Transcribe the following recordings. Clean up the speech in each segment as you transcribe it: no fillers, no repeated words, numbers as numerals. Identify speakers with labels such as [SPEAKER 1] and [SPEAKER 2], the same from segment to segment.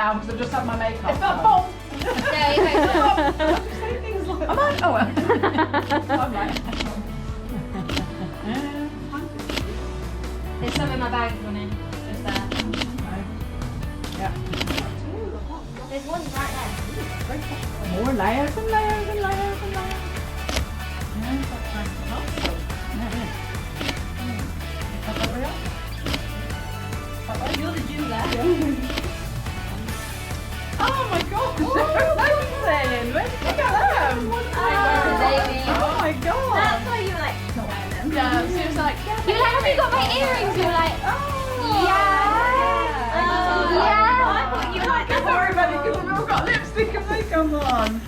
[SPEAKER 1] now because I've just had my makeup. It's not bomb.
[SPEAKER 2] There you go.
[SPEAKER 1] You say things like, am I? Oh, well. I'm like.
[SPEAKER 2] There's some in my bag on it. Just there.
[SPEAKER 1] Yeah.
[SPEAKER 2] There's one right there.
[SPEAKER 1] More layers and layers and layers and layers. Yeah, that's nice. Yeah, it is.
[SPEAKER 2] You're the jeweler.
[SPEAKER 1] Oh my god! Amazing! Look at them! Oh my god!
[SPEAKER 2] That's why you were like, not wearing them.
[SPEAKER 1] Yeah, she was like,
[SPEAKER 2] You were like, have you got my earrings? You were like,
[SPEAKER 1] oh!
[SPEAKER 2] yeah.
[SPEAKER 1] I thought you were like, don't worry about it because we've all got lipstick and makeup on.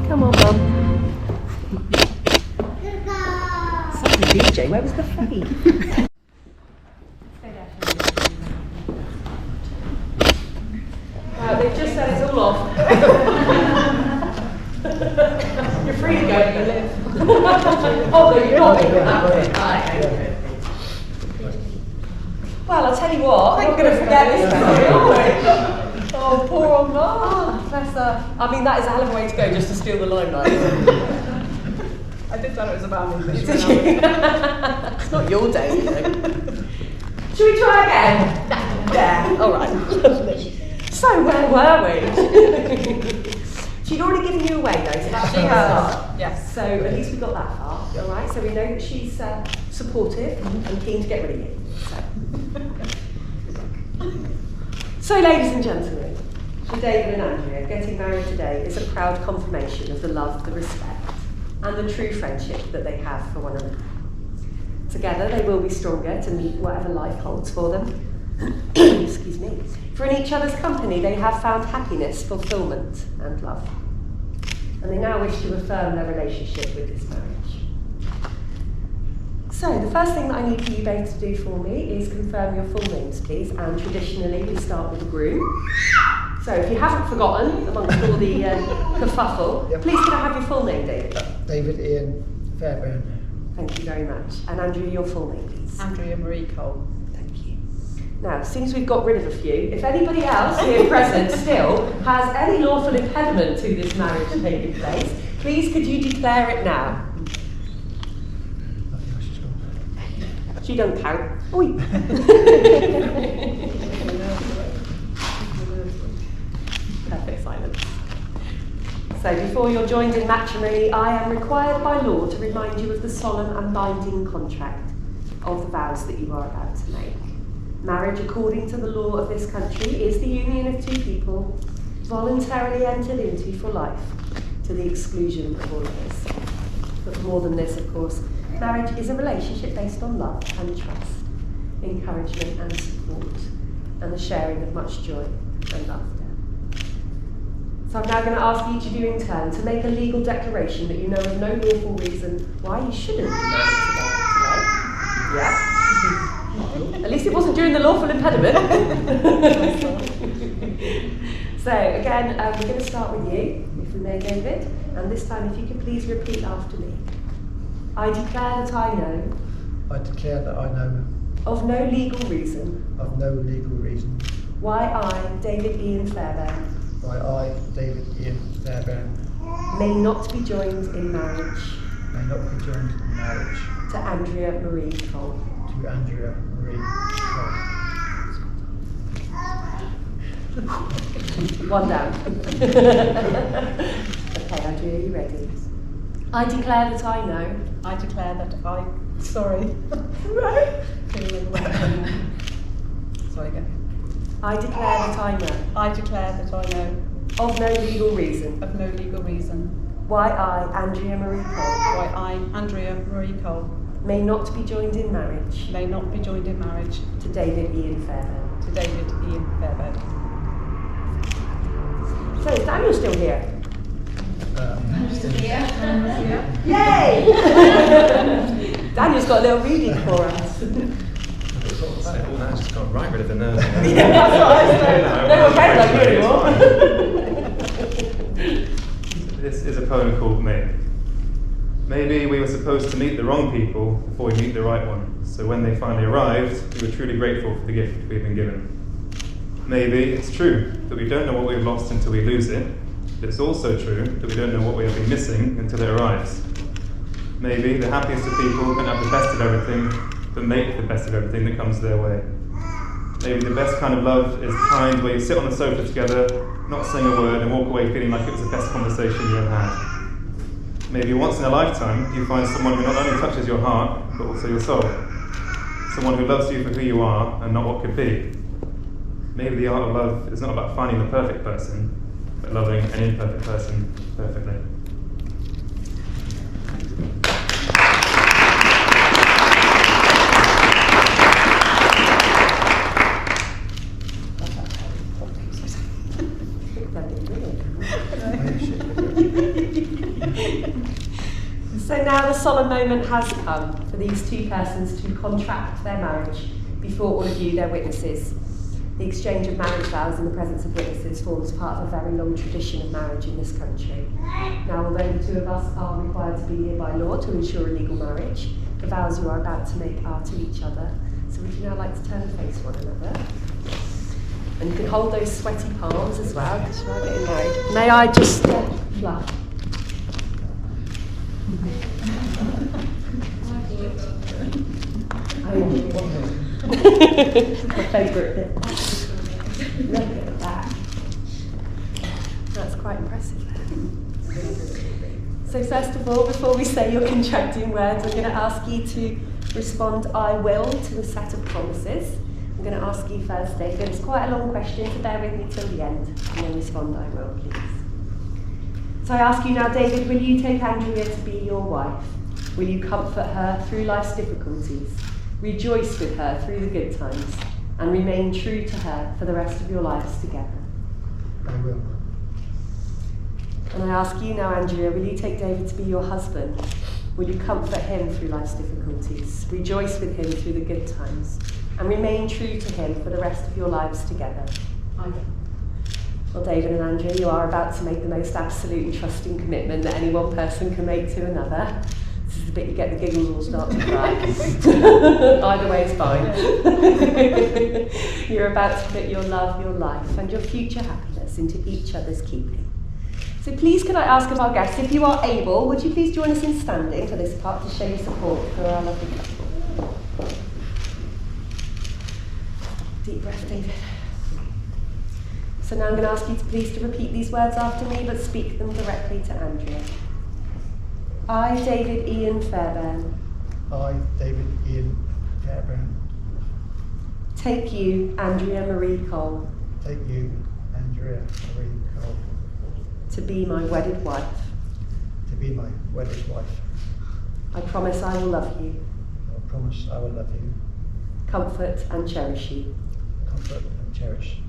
[SPEAKER 3] Come on, Mum. Sorry, DJ, where was the fade? They've just said it's all off. You're free to go, you live. Oh, no, you're not. Well, I'll tell you what, I'm not going to forget this memory, are we? Oh, poor old Mum. Bless her. I mean, that is a hell of a way to go, just to steal the limelight.
[SPEAKER 1] I did tell her it was about me.
[SPEAKER 3] Did you? It's not your day, you know. Should we try again? Yeah. All right. Lovely. So where were we? She'd already given you away though, so that's
[SPEAKER 1] She
[SPEAKER 3] a
[SPEAKER 1] has.
[SPEAKER 3] start.
[SPEAKER 1] Yes.
[SPEAKER 3] So at least we got that far. All right. So we know that she's supportive and keen to get rid of you. So ladies and gentlemen, for David and Andrea, getting married today is a proud confirmation of the love, the respect, and the true friendship that they have for one another. Together they will be stronger to meet whatever life holds for them. Excuse me. For in each other's company they have found happiness, fulfillment, and love. And they now wish to affirm their relationship with this marriage. So the first thing that I need for you both to do for me is confirm your full names, please. And traditionally we start with the groom. So if you haven't forgotten, amongst all the kerfuffle, please can I have your full name, David?
[SPEAKER 4] David Ian Fairbairn.
[SPEAKER 3] Thank you very much. And Andrea, your full name, please.
[SPEAKER 1] Andrea Marie Cole.
[SPEAKER 3] Thank you. Now, since we've got rid of a few, if anybody else here present still has any lawful impediment to this marriage taking place, please could you declare it now? She don't count. Oi. Perfect silence. So before you're joined in matrimony, I am required by law to remind you of the solemn and binding contract of the vows that you are about to make. Marriage, according to the law of this country, is the union of two people voluntarily entered into for life, to the exclusion of all others. But more than this, of course, marriage is a relationship based on love and trust, encouragement and support, and the sharing of much joy and laughter. So I'm now going to ask each of you in turn to make a legal declaration that you know of no lawful reason why you shouldn't be married today. Yeah? At least it wasn't during the lawful impediment. So again, we're going to start with you, if we may, David. And this time, if you could please repeat after me. I declare that I know
[SPEAKER 4] I declare that I know
[SPEAKER 3] of no legal reason
[SPEAKER 4] of no legal reason
[SPEAKER 3] why I, David Ian Fairbairn,
[SPEAKER 4] why I, David Ian Fairbairn,
[SPEAKER 3] may not be joined in marriage
[SPEAKER 4] may not be joined in marriage
[SPEAKER 3] to Andrea Marie Cole.
[SPEAKER 4] to Andrea Marie Cole.
[SPEAKER 3] One down. Okay, Andrea, are you ready? I declare that I know.
[SPEAKER 1] I declare that I. Sorry.
[SPEAKER 3] Right.
[SPEAKER 1] Sorry again.
[SPEAKER 3] I declare that I know
[SPEAKER 1] I declare that I know
[SPEAKER 3] of no legal reason
[SPEAKER 1] of no legal reason
[SPEAKER 3] why I, Andrea Marie Cole,
[SPEAKER 1] why I, Andrea Marie Cole,
[SPEAKER 3] may not be joined in marriage
[SPEAKER 1] may not be joined in marriage
[SPEAKER 3] to David Ian Fairbairn.
[SPEAKER 1] to David Ian Fairbairn.
[SPEAKER 3] So is Daniel still here?
[SPEAKER 2] Yeah.
[SPEAKER 3] Yay! Daniel's got a little reading for us.
[SPEAKER 5] Oh, now I just got right rid of the nerves.
[SPEAKER 3] Yeah, that's what I said. No one cares about you anymore.
[SPEAKER 5] This is a poem called Maybe. Maybe we were supposed to meet the wrong people before we meet the right one. So when they finally arrived, we were truly grateful for the gift we've been given. Maybe it's true that we don't know what we've lost until we lose it, but it's also true that we don't know what we have been missing until it arrives. Maybe the happiest of people don't have the best of everything, but make the best of everything that comes their way. Maybe the best kind of love is the kind where you sit on the sofa together, not saying a word, and walk away feeling like it was the best conversation you ever had. Maybe once in a lifetime you find someone who not only touches your heart, but also your soul. Someone who loves you for who you are and not what could be. Maybe the art of love is not about finding the perfect person, but loving an imperfect person perfectly.
[SPEAKER 3] So now the solemn moment has come for these two persons to contract their marriage before all of you, their witnesses. The exchange of marriage vows in the presence of witnesses forms part of a very long tradition of marriage in this country. Now, although the two of us are required to be here by law to ensure a legal marriage, the vows you are about to make are to each other. So would you now like to turn and face one another? And you can hold those sweaty palms as well, because you are getting married. May I just fluff? My favourite bit. Look at that. That's quite impressive. So first of all, before we say your contracting words, I'm going to ask you to respond "I will" to a set of promises. I'm going to ask you first, David. It's quite a long question, so bear with me till the end, and then respond "I will," please. So I ask you now, David, will you take Andrea to be your wife? Will you comfort her through life's difficulties, rejoice with her through the good times, and remain true to her for the rest of your lives together?
[SPEAKER 4] I will.
[SPEAKER 3] And I ask you now, Andrea, will you take David to be your husband? Will you comfort him through life's difficulties, rejoice with him through the good times, and remain true to him for the rest of your lives together?
[SPEAKER 1] I will.
[SPEAKER 3] Well, David and Andrea, you are about to make the most absolutely trusting commitment that any one person can make to another. This is the bit you get the giggles or start to cry. Either way is fine. You're about to put your love, your life, and your future happiness into each other's keeping. So please can I ask of our guests, if you are able, would you please join us in standing for this part to show your support for our lovely couple. Deep breath, David. So now I'm going to ask you to please to repeat these words after me, but speak them directly to Andrea. I, David Ian Fairbairn,
[SPEAKER 4] I, David Ian Fairbairn,
[SPEAKER 3] take you, Andrea Marie Cole,
[SPEAKER 4] take you, Andrea Marie Cole,
[SPEAKER 3] to be my wedded wife.
[SPEAKER 4] to be my wedded wife.
[SPEAKER 3] I promise I will love you,
[SPEAKER 4] I promise I will love you,
[SPEAKER 3] comfort and cherish you.
[SPEAKER 4] Comfort and cherish you.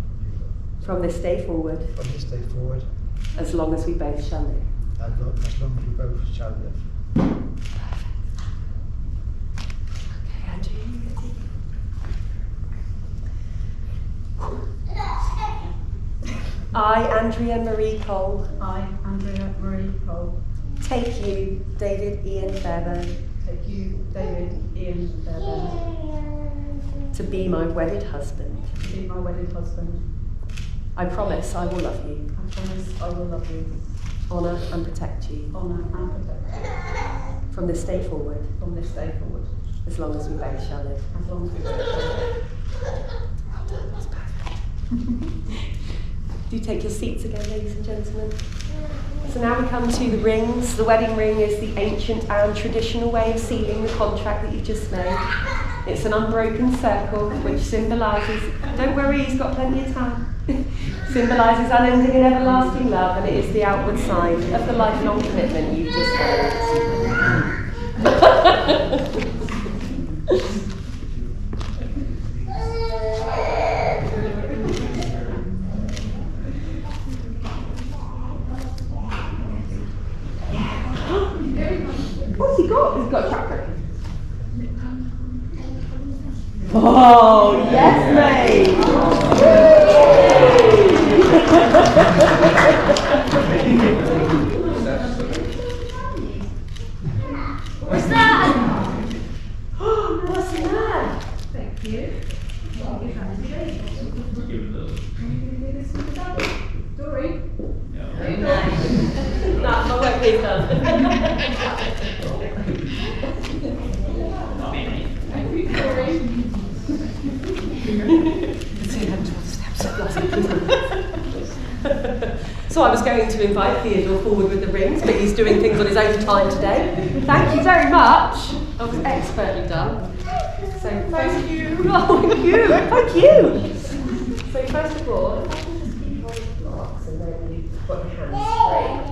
[SPEAKER 3] From this day forward,
[SPEAKER 4] From this day forward,
[SPEAKER 3] as long as we both shall live.
[SPEAKER 4] as long as we both shall live.
[SPEAKER 3] Okay, Andrew, you ready? I, Andrea Marie Cole,
[SPEAKER 1] I, Andrea Marie Cole,
[SPEAKER 3] take you, David Ian Fairbairn,
[SPEAKER 1] take you, David Ian Fairbairn,
[SPEAKER 3] to be my wedded husband.
[SPEAKER 1] to be my wedded husband.
[SPEAKER 3] I promise I will love you,
[SPEAKER 1] I promise I will love you,
[SPEAKER 3] honour and protect you
[SPEAKER 1] honour and protect you
[SPEAKER 3] from this day forward,
[SPEAKER 1] from this day forward,
[SPEAKER 3] as long as we both shall live.
[SPEAKER 1] as long as we both shall live.
[SPEAKER 3] That's perfect. Do take your seats again, ladies and gentlemen. So now we come to the rings. The wedding ring is the ancient and traditional way of sealing the contract that you've just made. It's an unbroken circle which symbolises, don't worry, he's got plenty of time, symbolises unending and everlasting love, and it is the outward sign of the lifelong commitment you've just made. What's he got? He's got a track record. Oh, yes, mate!
[SPEAKER 2] What's that?
[SPEAKER 3] What's that?
[SPEAKER 1] Thank you. Dory?
[SPEAKER 3] No, my work is done.
[SPEAKER 1] Thank you, Dory.
[SPEAKER 3] So I was going to invite Theodore forward with the rings, but he's doing things on his own time today. Thank you very much. That was expertly done. So thank you. Oh, thank you. Thank you. So first of all, if I can just keep your blocks and then you've got your hands straight.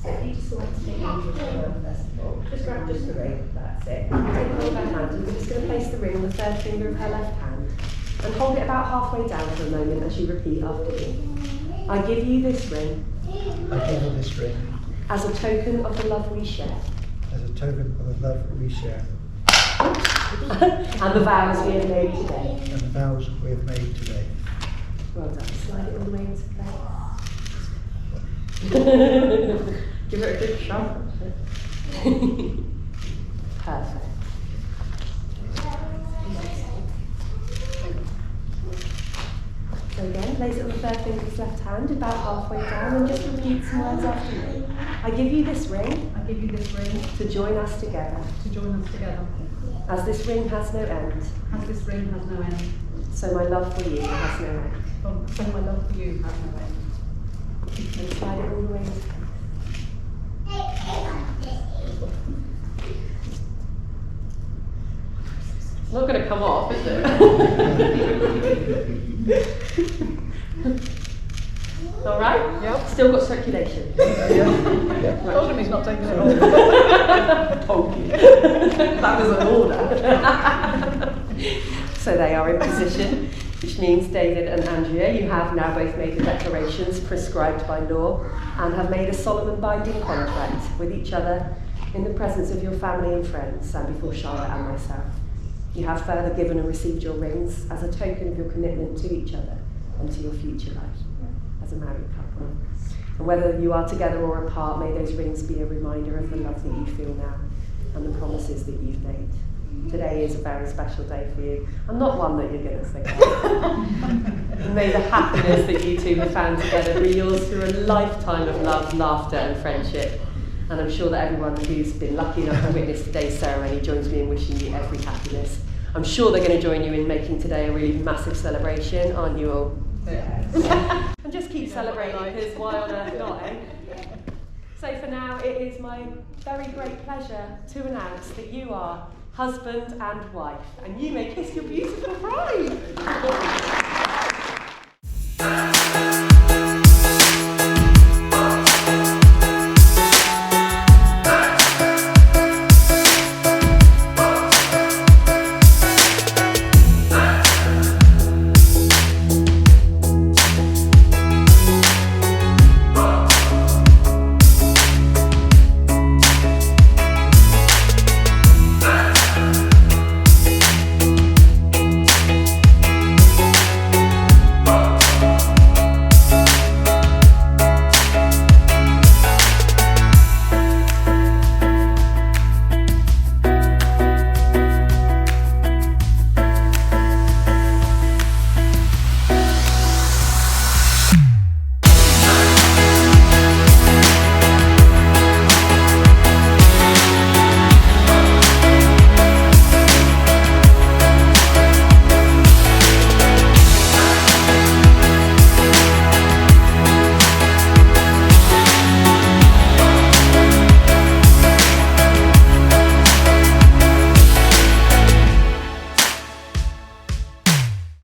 [SPEAKER 3] So if you just like to take your first of all, just grab just the ring. That's it. Take hold of her hand and we're just going to place the ring on the third finger of her left hand and hold it about halfway down for a moment as you repeat after me. I give you this ring
[SPEAKER 4] I give you this ring
[SPEAKER 3] as a token of the love we share
[SPEAKER 4] as a token of the love we share
[SPEAKER 3] and the vows we have made today.
[SPEAKER 4] and the vows we have made today.
[SPEAKER 3] Well done. Slide it all the way into place. Give it a good shove. Perfect. So again, place it on the third finger of his left hand, about halfway down, and just repeat some words after me. I give you this ring
[SPEAKER 1] I give you this ring
[SPEAKER 3] to join us together,
[SPEAKER 1] to join us together,
[SPEAKER 3] as this ring has no end,
[SPEAKER 1] as this ring has no end.
[SPEAKER 3] so my love for you has no end.
[SPEAKER 1] So my love for you has no end.
[SPEAKER 3] And slide it all the way into place. It's not going to come off, is it? All right?
[SPEAKER 1] Yep.
[SPEAKER 3] Still got circulation.
[SPEAKER 1] I told him he's not taking it off.
[SPEAKER 3] Told you. That was an order. So they are in position, which means David and Andrea, you have now both made the declarations prescribed by law and have made a solemn and binding contract with each other in the presence of your family and friends and before Charlotte and myself. You have further given and received your rings as a token of your commitment to each other and to your future life as a married couple. And whether you are together or apart, may those rings be a reminder of the love that you feel now and the promises that you've made. Today is a very special day for you, and not one that you're going to forget. And may the happiness that you two have found together be yours through a lifetime of love, laughter and friendship. And I'm sure that everyone who's been lucky enough to witness today's ceremony joins me in wishing you every happiness. I'm sure they're going to join you in making today a really massive celebration, aren't you all?
[SPEAKER 1] Yeah.
[SPEAKER 3] And just keep celebrating, because why on earth not, eh? So for now, it is my very great pleasure to announce that you are husband and wife, and you may kiss your beautiful bride.